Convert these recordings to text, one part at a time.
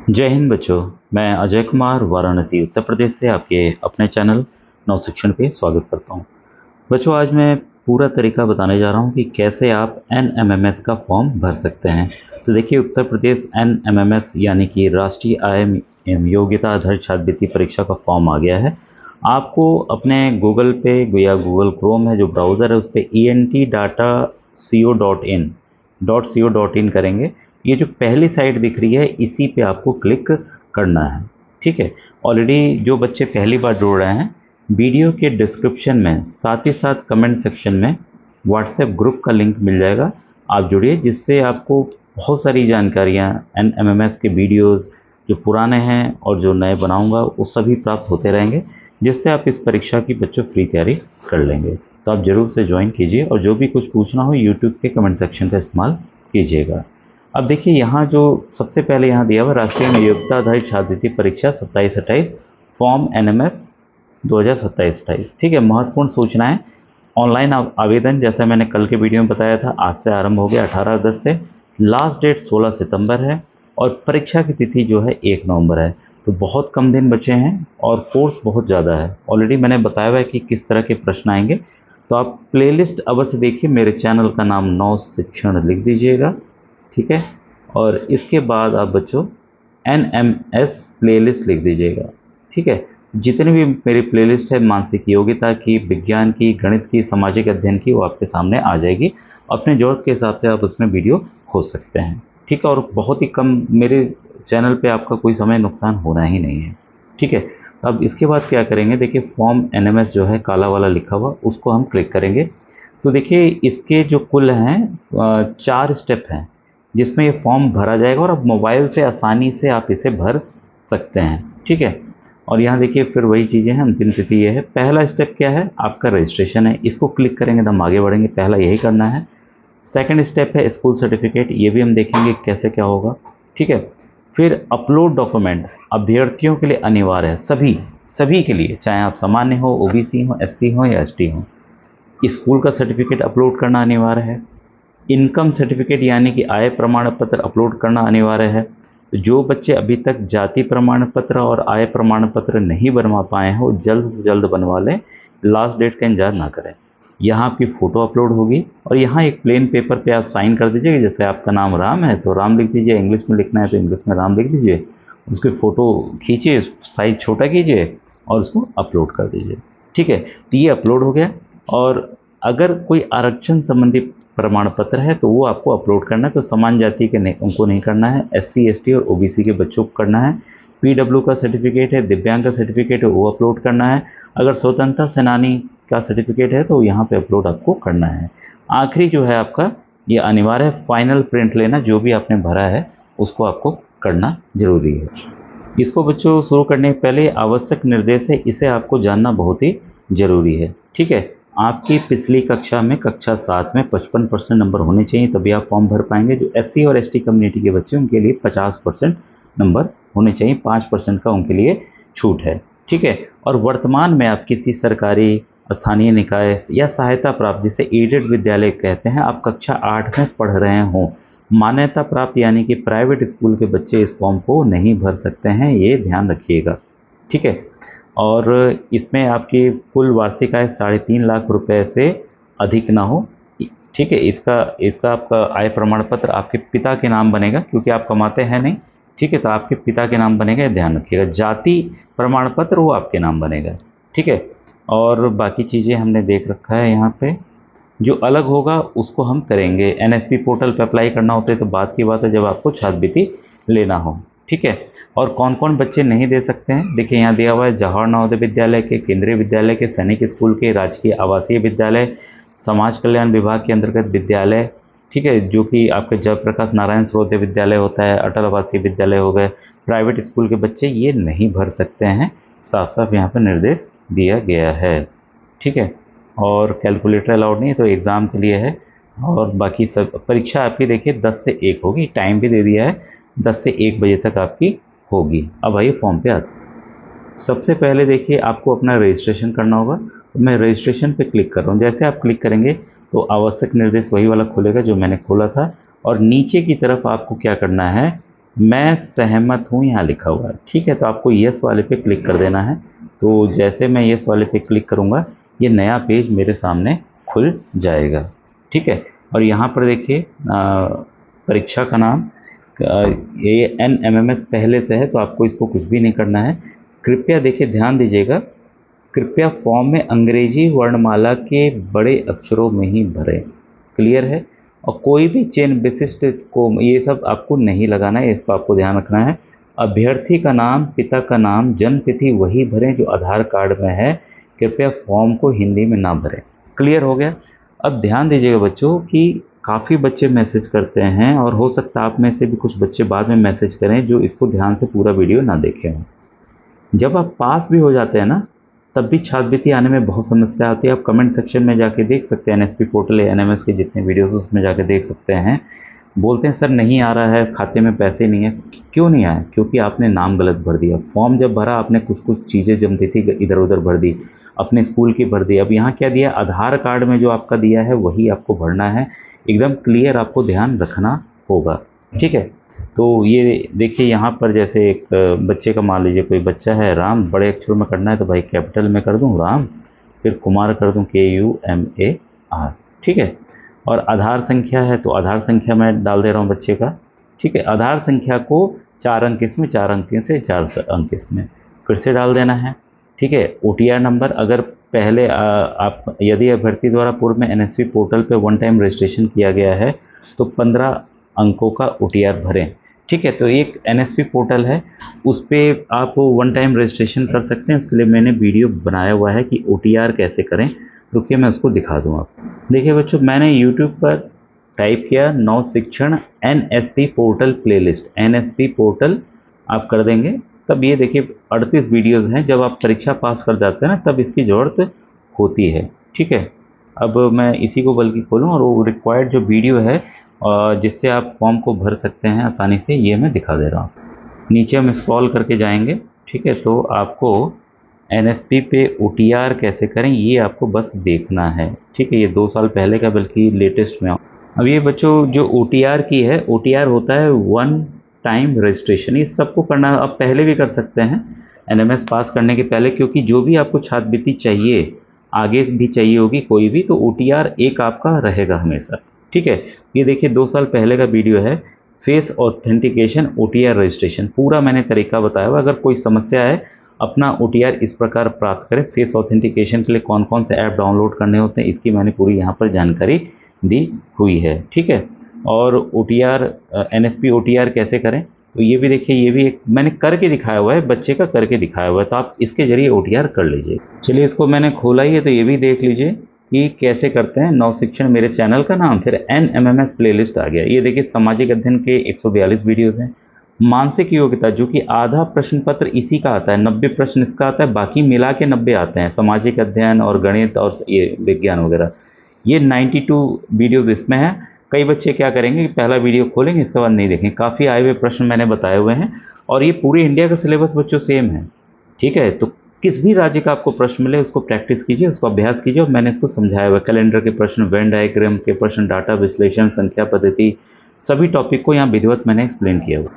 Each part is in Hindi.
जय हिंद बच्चों। मैं अजय कुमार वाराणसी उत्तर प्रदेश से आपके अपने चैनल नवशिक्षण पे स्वागत करता हूँ। बच्चों, आज मैं पूरा तरीका बताने जा रहा हूँ कि कैसे आप NMMS का फॉर्म भर सकते हैं। तो देखिए, उत्तर प्रदेश NMMS यानी कि राष्ट्रीय आय एवं योग्यता आधारित छात्रवृत्ति परीक्षा का फॉर्म आ गया है। आपको अपने गूगल पे या गूगल क्रोम है जो ब्राउज़र है उस पर entdata.co.in करेंगे। ये जो पहली साइट दिख रही है इसी पे आपको क्लिक करना है। ठीक है। ऑलरेडी जो बच्चे पहली बार जुड़ रहे हैं, वीडियो के डिस्क्रिप्शन में साथ ही साथ कमेंट सेक्शन में व्हाट्सएप ग्रुप का लिंक मिल जाएगा। आप जुड़िए, जिससे आपको बहुत सारी जानकारियाँ NMMS के वीडियोस जो पुराने हैं और जो नए बनाऊंगा वो सभी प्राप्त होते रहेंगे, जिससे आप इस परीक्षा की बच्चों फ्री तैयारी कर लेंगे। तो आप जरूर से ज्वाइन कीजिए और जो भी कुछ पूछना हो यूट्यूब के कमेंट सेक्शन का इस्तेमाल कीजिएगा। अब देखिए, यहाँ जो सबसे पहले यहाँ दिया हुआ राष्ट्रीय योग्यता आधारित छात्रवृत्ति परीक्षा 27-28 फॉर्म NMS 2027-28। ठीक है। महत्वपूर्ण सूचनाएं। ऑनलाइन आवेदन जैसा मैंने कल के वीडियो में बताया था आज से आरंभ हो गया 18 अगस्त से। लास्ट डेट 16 सितंबर है और परीक्षा की तिथि जो है 1 नवंबर है। तो बहुत कम दिन बचे हैं और कोर्स बहुत ज़्यादा है। ऑलरेडी मैंने बताया हुआ है कि किस तरह के प्रश्न आएंगे। तो आप प्लेलिस्ट अवश्य देखिए। मेरे चैनल का नाम नव शिक्षण लिख दीजिएगा। ठीक है। और इसके बाद आप बच्चों NMS प्लेलिस्ट लिख दीजिएगा। ठीक है। जितनी भी मेरी प्लेलिस्ट है मानसिक योग्यता की, विज्ञान की, गणित की, सामाजिक अध्ययन की, वो आपके सामने आ जाएगी। अपने ज़रूरत के हिसाब से आप उसमें वीडियो खोज सकते हैं। ठीक है। और बहुत ही कम, मेरे चैनल पे आपका कोई समय नुकसान होना ही नहीं है। ठीक है। अब इसके बाद क्या करेंगे, देखिए फॉर्म NMS जो है काला वाला लिखा हुआ उसको हम क्लिक करेंगे। तो देखिए इसके जो कुल हैं 4 स्टेप हैं जिसमें ये फॉर्म भरा जाएगा और अब मोबाइल से आसानी से आप इसे भर सकते हैं। ठीक है। और यहाँ देखिए फिर वही चीज़ें हैं। अंतिम तिथि ये है। पहला स्टेप क्या है, आपका रजिस्ट्रेशन है। इसको क्लिक करेंगे तो हम आगे बढ़ेंगे। पहला यही करना है। सेकंड स्टेप है स्कूल सर्टिफिकेट। ये भी हम देखेंगे कैसे क्या होगा। ठीक है। फिर अपलोड डॉक्यूमेंट अभ्यर्थियों के लिए अनिवार्य है, सभी के लिए, चाहे आप सामान्य हो, OBC हो, SC हो या ST हो। स्कूल का सर्टिफिकेट अपलोड करना अनिवार्य है। इनकम सर्टिफिकेट यानी कि आय प्रमाण पत्र अपलोड करना अनिवार्य है। तो जो बच्चे अभी तक जाति प्रमाण पत्र और आय प्रमाण पत्र नहीं बनवा पाए हैं वो जल्द से जल्द बनवा लें। लास्ट डेट का इंतजार ना करें। यहाँ आपकी फ़ोटो अपलोड होगी और यहाँ एक प्लेन पेपर पे आप साइन कर दीजिए। जैसे आपका नाम राम है तो राम लिख दीजिए, इंग्लिश में लिखना है तो इंग्लिश में राम लिख दीजिए। उसकी फ़ोटो खींचिए, साइज़ छोटा कीजिए और उसको अपलोड कर दीजिए। ठीक है। तो ये अपलोड हो गया। और अगर कोई आरक्षण संबंधी प्रमाण पत्र है तो वो आपको अपलोड करना है। तो समान जाति के नहीं, उनको नहीं करना है। SC ST और OBC के बच्चों को करना है। PW का सर्टिफिकेट है, दिव्यांग का सर्टिफिकेट है, वो अपलोड करना है। अगर स्वतंत्रता सेनानी का सर्टिफिकेट है तो यहाँ पे अपलोड आपको करना है। आखिरी जो है आपका ये अनिवार्य है, फाइनल प्रिंट लेना। जो भी आपने भरा है उसको आपको करना जरूरी है। इसको बच्चों शुरू करने से पहले आवश्यक निर्देश है, इसे आपको जानना बहुत ही जरूरी है। ठीक है। आपकी पिछली कक्षा में कक्षा 7 में 55% नंबर होने चाहिए, तभी आप फॉर्म भर पाएंगे। जो SC और ST कम्युनिटी के बच्चे उनके लिए 50% नंबर होने चाहिए। 5% का उनके लिए छूट है। ठीक है। और वर्तमान में आप किसी सरकारी, स्थानीय निकाय या सहायता प्राप्त, जिसे एडेड विद्यालय कहते हैं, आप कक्षा 8 में पढ़ रहे हों, मान्यता प्राप्त यानी कि प्राइवेट स्कूल के बच्चे इस फॉर्म को नहीं भर सकते हैं, ये ध्यान रखिएगा। ठीक है। और इसमें आपकी कुल वार्षिक आय 3.5 लाख रुपए से अधिक ना हो। ठीक है। इसका आपका आय प्रमाण पत्र आपके पिता के नाम बनेगा, क्योंकि आप कमाते हैं नहीं। ठीक है। तो आपके पिता के नाम बनेगा, ध्यान रखिएगा। जाति प्रमाण पत्र वो आपके नाम बनेगा। ठीक है। और बाकी चीज़ें हमने देख रखा है। यहाँ पे जो अलग होगा उसको हम करेंगे। NSP पोर्टल पर अप्लाई करना होता है तो बात की बात है जब आपको छात्रवृत्ति लेना हो। ठीक है। और कौन कौन बच्चे नहीं दे सकते हैं, देखिए यहाँ दिया हुआ है। जवाहर नवोदय विद्यालय के, केंद्रीय विद्यालय के, सैनिक स्कूल के, राजकीय आवासीय विद्यालय, समाज कल्याण विभाग के अंतर्गत विद्यालय। ठीक है। जो कि आपके जयप्रकाश नारायण सर्वोदय विद्यालय होता है, अटल आवासीय विद्यालय हो गए। प्राइवेट स्कूल के बच्चे ये नहीं भर सकते हैं। साफ साफ यहाँ पर निर्देश दिया गया है। ठीक है। और कैलकुलेटर अलाउड नहीं है, तो एग्ज़ाम के लिए है। और बाकी सब परीक्षा आपकी देखिए 10 से 1 होगी। टाइम भी दे दिया है, 10 से 1 बजे तक आपकी होगी। अब आइए फॉर्म पे आते हैं। सबसे पहले देखिए आपको अपना रजिस्ट्रेशन करना होगा। तो मैं रजिस्ट्रेशन पे क्लिक कर रहा हूँ। जैसे आप क्लिक करेंगे तो आवश्यक निर्देश वही वाला खुलेगा जो मैंने खोला था। और नीचे की तरफ आपको क्या करना है, मैं सहमत हूँ यहाँ लिखा हुआ है, ठीक है। तो आपको यस वाले पे क्लिक कर देना है। तो जैसे मैं यस वाले पे क्लिक करूँगा ये नया पेज मेरे सामने खुल जाएगा, ठीक है। और यहाँ पर देखिए परीक्षा का नाम ये NMMS पहले से है तो आपको इसको कुछ भी नहीं करना है। कृपया देखिए ध्यान दीजिएगा, कृपया फॉर्म में अंग्रेजी वर्णमाला के बड़े अक्षरों में ही भरें, क्लियर है। और कोई भी चिन्ह विशिष्ट को ये सब आपको नहीं लगाना है, इसको आपको ध्यान रखना है। अभ्यर्थी का नाम, पिता का नाम, जन्म तिथि वही भरें जो आधार कार्ड में है। कृपया फॉर्म को हिंदी में ना भरें, क्लियर हो गया। अब ध्यान दीजिएगा बच्चों कि काफ़ी बच्चे मैसेज करते हैं और हो सकता है आप में से भी कुछ बच्चे बाद में मैसेज करें जो इसको ध्यान से पूरा वीडियो ना देखे हों। जब आप पास भी हो जाते हैं ना तब भी छात्रवृत्ति आने में बहुत समस्या आती है। आप कमेंट सेक्शन में जाके देख सकते हैं, NSP पोर्टल या NMS के जितने वीडियोस उसमें जाके देख सकते हैं। बोलते हैं सर नहीं आ रहा है, खाते में पैसे नहीं है। क्यों नहीं आया? क्योंकि आपने नाम गलत भर दिया। फॉर्म जब भरा आपने कुछ कुछ चीज़ें जम थी इधर उधर भर दी, अपने स्कूल की भर दी। अब यहाँ क्या दिया, आधार कार्ड में जो आपका दिया है वही आपको भरना है। एकदम क्लियर आपको ध्यान रखना होगा, ठीक है। तो ये देखिए यहाँ पर जैसे एक बच्चे का मान लीजिए कोई बच्चा है राम, बड़े अक्षरों में करना है तो भाई कैपिटल में कर दूँ राम, फिर कुमार कर दूँ KUMAR, ठीक है। और आधार संख्या है तो आधार संख्या मैं डाल दे रहा हूँ बच्चे का, ठीक है। आधार संख्या को 4 अंक इसमें, 4 अंक से 4 अंक इसमें फिर से डाल देना है, ठीक है। OTR नंबर अगर पहले आप यदि अभ्यर्थी द्वारा पूर्व में NSP पोर्टल पे 1 टाइम रजिस्ट्रेशन किया गया है तो 15 अंकों का OTR भरें, ठीक है। तो एक NSP पोर्टल है उस पर आप 1 टाइम रजिस्ट्रेशन कर सकते हैं। उसके लिए मैंने वीडियो बनाया हुआ है कि OTR कैसे करें, रुकिए मैं उसको दिखा दूँ आपको। देखिए बच्चों मैंने YouTube पर टाइप किया नव शिक्षण NSP portal playlist, NSP portal आप कर देंगे तब ये देखिए 38 वीडियोज़ हैं। जब आप परीक्षा पास कर जाते हैं ना तब इसकी ज़रूरत होती है, ठीक है। अब मैं इसी को बल्कि खोलूँ और वो रिक्वायर्ड जो वीडियो है जिससे आप फॉर्म को भर सकते हैं आसानी से, ये मैं दिखा दे रहा हूँ। नीचे हम स्क्रॉल करके जाएंगे, ठीक है। तो आपको NSP पे OTR कैसे करें ये आपको बस देखना है, ठीक है। ये 2 साल पहले का बल्कि लेटेस्ट में। अब ये बच्चों जो OTR की है, OTR होता है 1 टाइम रजिस्ट्रेशन। ये सबको करना आप पहले भी कर सकते हैं NMS पास करने के पहले, क्योंकि जो भी आपको छात्रवृत्ति चाहिए आगे भी चाहिए होगी कोई भी तो OTR एक आपका रहेगा हमेशा, ठीक है। ये देखिए 2 साल पहले का वीडियो है, फेस ऑथेंटिकेशन OTR रजिस्ट्रेशन, पूरा मैंने तरीका बताया हुआ। अगर कोई समस्या है अपना OTR इस प्रकार प्राप्त करें। फेस ऑथेंटिकेशन के लिए कौन कौन से ऐप डाउनलोड करने होते हैं इसकी मैंने पूरी यहाँ पर जानकारी दी हुई है, ठीक है। और OTR NSP OTR कैसे करें तो ये भी देखिए, ये भी एक मैंने करके दिखाया हुआ है, बच्चे का करके दिखाया हुआ है, तो आप इसके जरिए OTR कर लीजिए। चलिए इसको मैंने खोला ही है तो ये भी देख लीजिए कि कैसे करते हैं। नव शिक्षण मेरे चैनल का नाम, फिर NMMS प्लेलिस्ट आ गया। ये देखिए सामाजिक अध्ययन के 142 वीडियोज़ हैं। मानसिक योग्यता जो कि आधा प्रश्न पत्र इसी का आता है, 90 प्रश्न इसका आता है, बाकी मिला के 90 आते हैं, सामाजिक अध्ययन और गणित और ये विज्ञान वगैरह। ये 92 वीडियोज़ इसमें हैं। कई बच्चे क्या करेंगे कि पहला वीडियो खोलेंगे इसके बाद नहीं देखेंगे, काफ़ी आए हुए प्रश्न मैंने बताए हुए हैं और ये पूरे इंडिया का सिलेबस बच्चों सेम है, ठीक है। तो किस भी राज्य का आपको प्रश्न मिले उसको प्रैक्टिस कीजिए, उसको अभ्यास कीजिए और मैंने इसको समझाया हुआ है। कैलेंडर के प्रश्न, वेन डायग्राम के प्रश्न, डाटा विश्लेषण, संख्या पद्धति, सभी टॉपिक को यहाँ विधिवत मैंने एक्सप्लेन किया हुआ।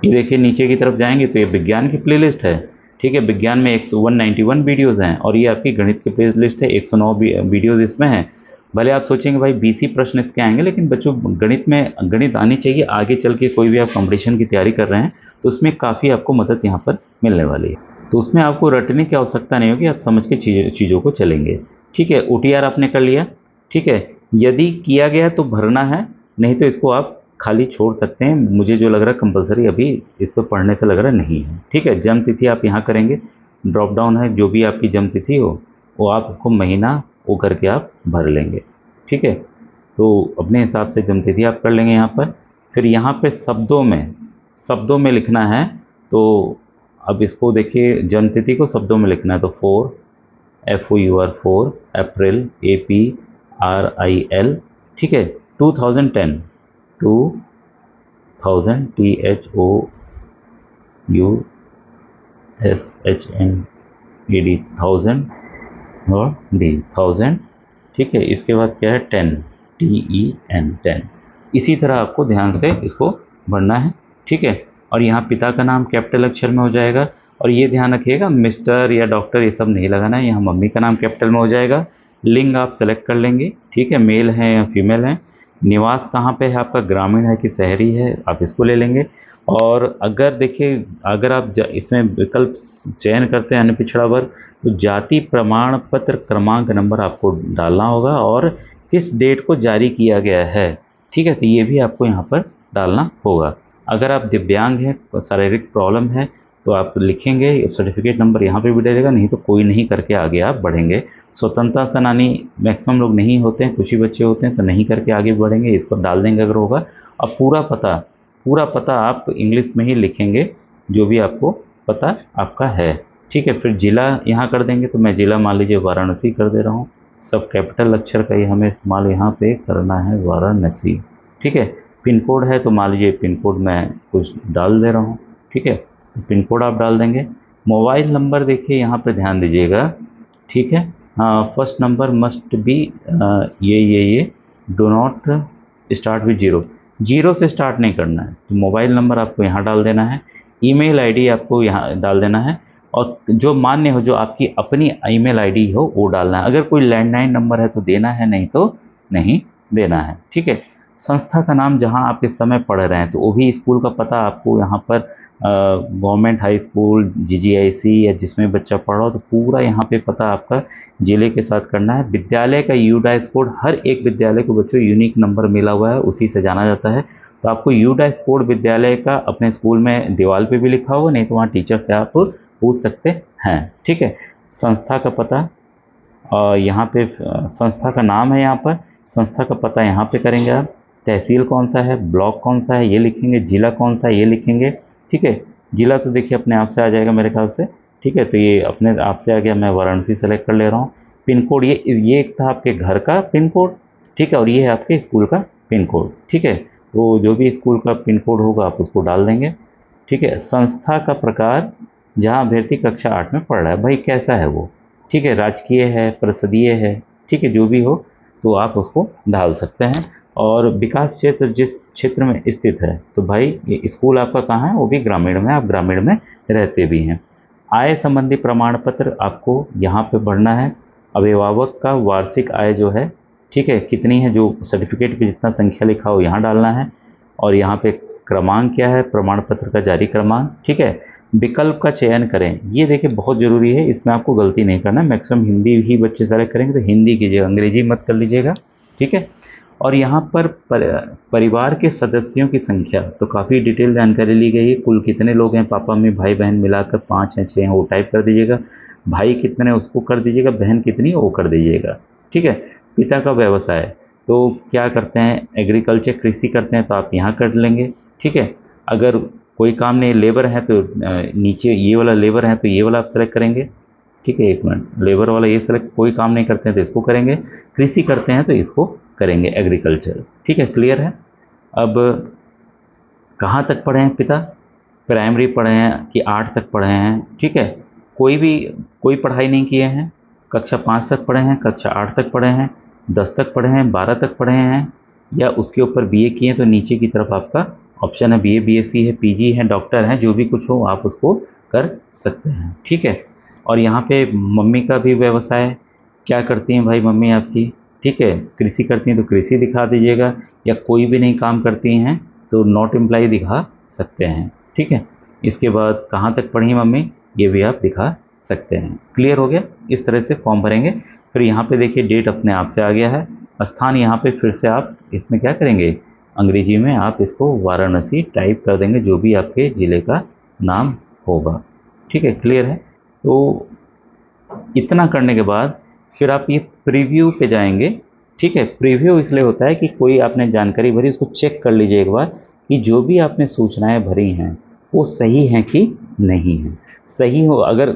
ये देखिए नीचे की तरफ जाएंगे तो ये विज्ञान की प्लेलिस्ट है, ठीक है। विज्ञान में 191 वीडियोज़ हैं और ये आपकी गणित की प्लेलिस्ट है, 109 वीडियोज़ इसमें हैं। भले आप सोचेंगे भाई 20 ही प्रश्न इसके आएंगे, लेकिन बच्चों गणित आनी चाहिए। आगे चल के कोई भी आप कंपटीशन की तैयारी कर रहे हैं तो उसमें काफ़ी आपको मदद यहाँ पर मिलने वाली है। तो उसमें आपको रटने की आवश्यकता नहीं होगी, आप समझ के चीज़ों को चलेंगे, ठीक है। OTR आपने कर लिया, ठीक है। यदि किया गया तो भरना है, नहीं तो इसको आप खाली छोड़ सकते हैं। मुझे जो लग रहा है कंपलसरी अभी इस पर पढ़ने से लग रहा नहीं है, ठीक है। जन्म तिथि आप यहाँ करेंगे, ड्रॉप डाउन है, जो भी आपकी जन्म तिथि हो वो आप उसको महीना वो करके आप भर लेंगे, ठीक है। तो अपने हिसाब से जन्म तिथि आप कर लेंगे यहाँ पर। फिर यहाँ पे शब्दों में लिखना है, तो अब इसको देखिए जन्म तिथि को शब्दों में लिखना है तो 4 FOUR 4 अप्रैल APRIL, ठीक है। 2010 THOUSAND 1000 और D 1000, ठीक है। इसके बाद क्या है 10 TEN 10। इसी तरह आपको ध्यान से इसको भरना है, ठीक है। और यहाँ पिता का नाम कैपिटल अक्षर में हो जाएगा। और ये ध्यान रखिएगा, मिस्टर या डॉक्टर ये सब नहीं लगाना है, यहाँ मम्मी का नाम कैपिटल में हो जाएगा। लिंग आप सेलेक्ट कर लेंगे, ठीक है, मेल है या फीमेल है। निवास कहाँ पे है आपका, ग्रामीण है कि शहरी है, आप इसको ले लेंगे। और अगर देखिए, अगर आप इसमें विकल्प चयन करते हैं अन्य पिछड़ा वर्ग, तो जाति प्रमाण पत्र क्रमांक नंबर आपको डालना होगा और किस डेट को जारी किया गया है, ठीक है, तो ये भी आपको यहाँ पर डालना होगा। अगर आप दिव्यांग हैं, शारीरिक प्रॉब्लम है, तो आप लिखेंगे, सर्टिफिकेट नंबर यहाँ पे भी डलेगा, नहीं तो कोई नहीं करके आगे आप बढ़ेंगे। स्वतंत्रता सेनानी मैक्सिमम लोग नहीं होते हैं, कुछ ही बच्चे होते हैं, तो नहीं करके आगे बढ़ेंगे, इसको डाल देंगे अगर होगा। अब पूरा पता आप इंग्लिश में ही लिखेंगे, जो भी आपको पता आपका है, ठीक है। फिर जिला यहाँ कर देंगे, तो मैं जिला मान लीजिए वाराणसी कर दे रहा हूँ, सब कैपिटल अक्षर का ही हमें इस्तेमाल यहाँ पे करना है, वाराणसी, ठीक है। पिन कोड है तो मान लीजिए पिन कोड मैं कुछ डाल दे रहा हूँ, ठीक है, तो पिन कोड आप डाल देंगे। मोबाइल नंबर देखिए यहाँ पे ध्यान दीजिएगा, ठीक है, फर्स्ट नंबर मस्ट बी ये do not start with zero से स्टार्ट नहीं करना है, तो मोबाइल नंबर आपको यहाँ डाल देना है। ईमेल आईडी आपको यहाँ डाल देना है, और जो मान्य हो, जो आपकी अपनी ईमेल आईडी हो वो डालना है। अगर कोई लैंडलाइन नंबर है तो देना है, नहीं तो नहीं देना है, ठीक है। संस्था का नाम जहां आप इस समय पढ़ रहे हैं, तो वो भी स्कूल का पता आपको यहाँ पर गवर्नमेंट हाई स्कूल, जीजीआईसी या जिसमें बच्चा पढ़ रहा हो, तो पूरा यहाँ पे पता आपका जिले के साथ करना है। विद्यालय का यूडाइस कोड, हर एक विद्यालय को बच्चों यूनिक नंबर मिला हुआ है, उसी से जाना जाता है, तो आपको यूडाइस कोड विद्यालय का अपने स्कूल में दीवार पे भी लिखा होगा, नहीं तो वहाँ टीचर से आप पूछ सकते हैं, ठीक है। संस्था का पता, यहाँ पे संस्था का नाम है, यहाँ पर संस्था का पता यहाँ पे करेंगे आप। तहसील कौन सा है, ब्लॉक कौन सा है ये लिखेंगे, जिला कौन सा है ये लिखेंगे, ठीक है। जिला तो देखिए अपने आप से आ जाएगा मेरे ख्याल से, ठीक है, तो ये अपने आप से आ गया, मैं वाराणसी सेलेक्ट कर ले रहा हूँ। पिन कोड ये था आपके घर का पिन कोड, ठीक है, और ये है आपके स्कूल का पिन कोड, ठीक है। तो जो भी स्कूल का पिन कोड होगा आप उसको डाल देंगे, ठीक है। संस्था का प्रकार, जहाँ अभ्यर्थी कक्षा 8 में पढ़ रहा है, भाई कैसा है वो, ठीक है, राजकीय है, परिषदीय है, ठीक है, जो भी हो तो आप उसको डाल सकते हैं। और विकास क्षेत्र जिस क्षेत्र में स्थित है, तो भाई ये स्कूल आपका कहाँ है, वो भी ग्रामीण में, आप ग्रामीण में रहते भी हैं। आय संबंधी प्रमाण पत्र आपको यहाँ पे भरना है। अभिभावक का वार्षिक आय जो है, ठीक है, कितनी है, जो सर्टिफिकेट पे जितना संख्या लिखा हो यहाँ डालना है। और यहाँ पे क्रमांक क्या है, प्रमाण पत्र का जारी क्रमांक, ठीक है। विकल्प का चयन करें, ये देखिए बहुत ज़रूरी है, इसमें आपको गलती नहीं करना। मैक्सिमम हिंदी ही बच्चे सेलेक्ट करेंगे, तो हिंदी कीजिएगा, अंग्रेजी मत कर लीजिएगा, ठीक है। और यहाँ पर परिवार के सदस्यों की संख्या, तो काफ़ी डिटेल जानकारी ली गई है। कुल कितने लोग हैं, पापा मम्मी भाई बहन मिलाकर 5 हैं 6 हैं, वो टाइप कर दीजिएगा। भाई कितने हैं उसको कर दीजिएगा, बहन कितनी है वो कर दीजिएगा, ठीक है। पिता का व्यवसाय, तो क्या करते हैं, एग्रीकल्चर, कृषि करते हैं, तो आप यहाँ कर लेंगे, ठीक है। अगर कोई काम नहीं, लेबर है तो नीचे ये वाला लेबर है तो ये वाला आप सेलेक्ट करेंगे, ठीक है। एक मिनट, लेबर वाला ये सेलेक्ट, कोई काम नहीं करते हैं तो इसको करेंगे, कृषि करते हैं तो इसको करेंगे, एग्रीकल्चर, ठीक है, क्लियर है। अब कहाँ तक पढ़े हैं पिता, प्राइमरी पढ़े हैं कि 8 तक पढ़े हैं, ठीक है। कोई पढ़ाई नहीं किए हैं, कक्षा 5 तक पढ़े हैं, कक्षा 8 तक पढ़े हैं, 10 तक पढ़े हैं, 12 तक पढ़े हैं, या उसके ऊपर बीए किए हैं, तो नीचे की तरफ आपका ऑप्शन है बीए, बीएससी है, पीजी है, डॉक्टर है, जो भी कुछ हो आप उसको कर सकते हैं, ठीक है। और यहाँ पे मम्मी का भी व्यवसाय, क्या करती हैं भाई मम्मी आपकी, ठीक है, कृषि करती हैं तो कृषि दिखा दीजिएगा, या कोई भी नहीं काम करती हैं तो नॉट एम्प्लॉय दिखा सकते हैं, ठीक है। इसके बाद कहाँ तक पढ़ी मम्मी, ये भी आप दिखा सकते हैं। क्लियर हो गया, इस तरह से फॉर्म भरेंगे। फिर यहाँ पे देखिए डेट अपने आप से आ गया है। स्थान यहाँ पे फिर से आप इसमें क्या करेंगे, अंग्रेजी में आप इसको वाराणसी टाइप कर देंगे, जो भी आपके ज़िले का नाम होगा, ठीक है, क्लियर है। तो इतना करने के बाद फिर आप ये प्रीव्यू पे जाएंगे, ठीक है। प्रीव्यू इसलिए होता है कि कोई आपने जानकारी भरी, उसको चेक कर लीजिए एक बार कि जो भी आपने सूचनाएं भरी हैं वो सही हैं कि नहीं है। सही हो, अगर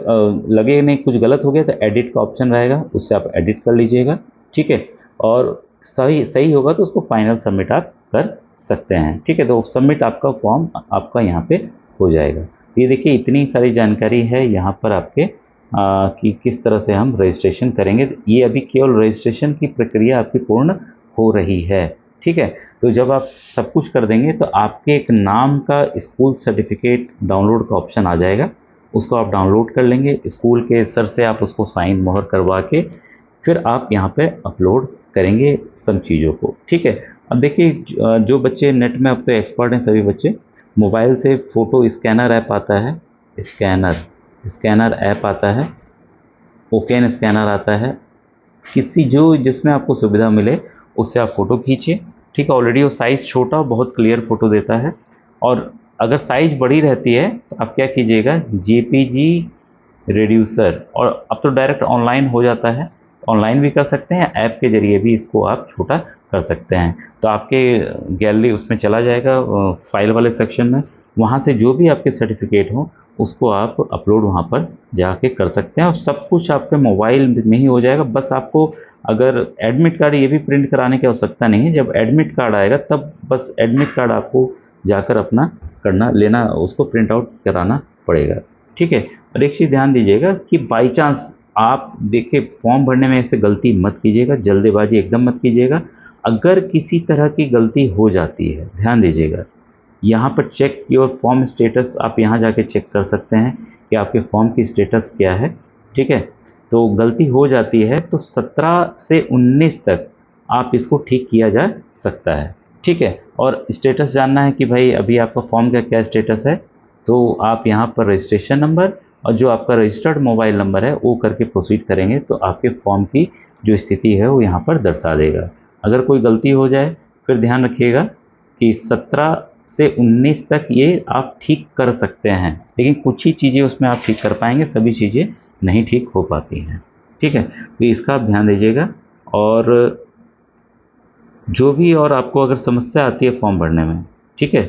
लगे नहीं कुछ गलत हो गया तो एडिट का ऑप्शन रहेगा, उससे आप एडिट कर लीजिएगा, ठीक है। और सही होगा तो उसको फाइनल सबमिट आप कर सकते हैं, ठीक है। तो सबमिट आपका फॉर्म आपका यहाँ पे हो जाएगा। तो ये देखिए इतनी सारी जानकारी है यहाँ पर आपके कि किस तरह से हम रजिस्ट्रेशन करेंगे। ये अभी केवल रजिस्ट्रेशन की प्रक्रिया आपकी पूर्ण हो रही है, ठीक है। तो जब आप सब कुछ कर देंगे तो आपके एक नाम का स्कूल सर्टिफिकेट डाउनलोड का ऑप्शन आ जाएगा, उसको आप डाउनलोड कर लेंगे, स्कूल के सर से आप उसको साइन मोहर करवा के फिर आप यहाँ पे अपलोड करेंगे सब चीज़ों को, ठीक है। अब देखिए जो बच्चे नेट में अब तो एक्सपर्ट हैं सभी बच्चे, मोबाइल से फ़ोटो स्कैनर ऐप आता है, स्कैनर ऐप आता है, ओकेन स्कैनर आता है, किसी जो जिसमें आपको सुविधा मिले उससे आप फ़ोटो खींचिए, ठीक है। ऑलरेडी वो साइज़ छोटा बहुत क्लियर फ़ोटो देता है, और अगर साइज़ बड़ी रहती है तो आप क्या कीजिएगा, जेपीजी रिड्यूसर, और अब तो डायरेक्ट ऑनलाइन हो जाता है, ऑनलाइन भी कर सकते हैं, ऐप के ज़रिए भी इसको आप छोटा कर सकते हैं। तो आपके गैलरी उसमें चला जाएगा फाइल वाले सेक्शन में, वहाँ से जो भी आपके सर्टिफिकेट हो उसको आप अपलोड वहाँ पर जाके कर सकते हैं, और सब कुछ आपके मोबाइल में ही हो जाएगा। बस आपको अगर एडमिट कार्ड ये भी प्रिंट कराने की आवश्यकता नहीं है, जब एडमिट कार्ड आएगा तब बस एडमिट कार्ड आपको जाकर अपना लेना, उसको प्रिंट आउट कराना पड़ेगा, ठीक है। और एक चीज़ ध्यान दीजिएगा कि बाई चांस आप देखिए फॉर्म भरने में ऐसे गलती मत कीजिएगा, जल्दबाजी एकदम मत कीजिएगा। अगर किसी तरह की गलती हो जाती है, ध्यान दीजिएगा, यहाँ पर चेक योर फॉर्म स्टेटस, आप यहाँ जाके चेक कर सकते हैं कि आपके फॉर्म की स्टेटस क्या है, ठीक है। तो गलती हो जाती है तो 17 से 19 तक आप इसको ठीक किया जा सकता है, ठीक है। और स्टेटस जानना है कि भाई अभी आपका फॉर्म का क्या स्टेटस है, तो आप यहाँ पर रजिस्ट्रेशन नंबर और जो आपका रजिस्टर्ड मोबाइल नंबर है वो करके प्रोसीड करेंगे तो आपके फॉर्म की जो स्थिति है वो यहाँ पर दर्शा देगा। अगर कोई गलती हो जाए फिर ध्यान रखिएगा कि 17 से 19 तक ये आप ठीक कर सकते हैं, लेकिन कुछ ही चीज़ें उसमें आप ठीक कर पाएंगे, सभी चीज़ें नहीं ठीक हो पाती हैं, ठीक है। तो इसका आप ध्यान दीजिएगा, और जो भी और आपको अगर समस्या आती है फॉर्म भरने में, ठीक है,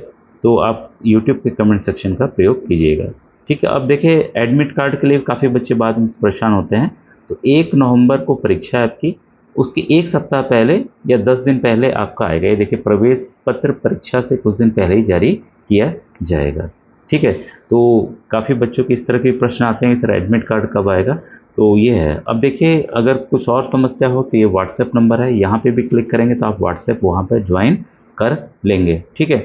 तो आप यूट्यूब के कमेंट सेक्शन का प्रयोग कीजिएगा, ठीक है। अब देखिए एडमिट कार्ड के लिए काफ़ी बच्चे बाद में परेशान होते हैं, तो 1 नवंबर को परीक्षा है आपकी, उसके 1 सप्ताह पहले या 10 दिन पहले आपका आएगा। ये देखिए प्रवेश पत्र परीक्षा से कुछ दिन पहले ही जारी किया जाएगा, ठीक है। तो काफ़ी बच्चों के इस तरह के प्रश्न आते हैं सर एडमिट कार्ड कब आएगा, तो ये है। अब देखिए अगर कुछ और समस्या हो तो ये व्हाट्सएप नंबर है, यहाँ पे भी क्लिक करेंगे तो आप व्हाट्सएप वहाँ पर ज्वाइन कर लेंगे, ठीक है।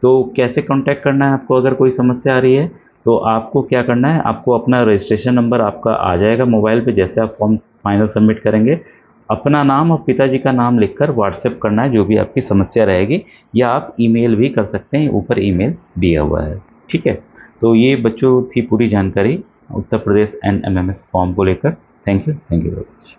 तो कैसे कांटेक्ट करना है आपको, अगर कोई समस्या आ रही है तो आपको क्या करना है, आपको अपना रजिस्ट्रेशन नंबर आपका आ जाएगा मोबाइल पे, जैसे आप फॉर्म फाइनल सबमिट करेंगे, अपना नाम और पिताजी का नाम लिखकर व्हाट्सएप करना है जो भी आपकी समस्या रहेगी, या आप ईमेल भी कर सकते हैं, ऊपर ईमेल दिया हुआ है, ठीक है। तो ये बच्चों थी पूरी जानकारी उत्तर प्रदेश NMMS फॉर्म को लेकर। Thank you very much.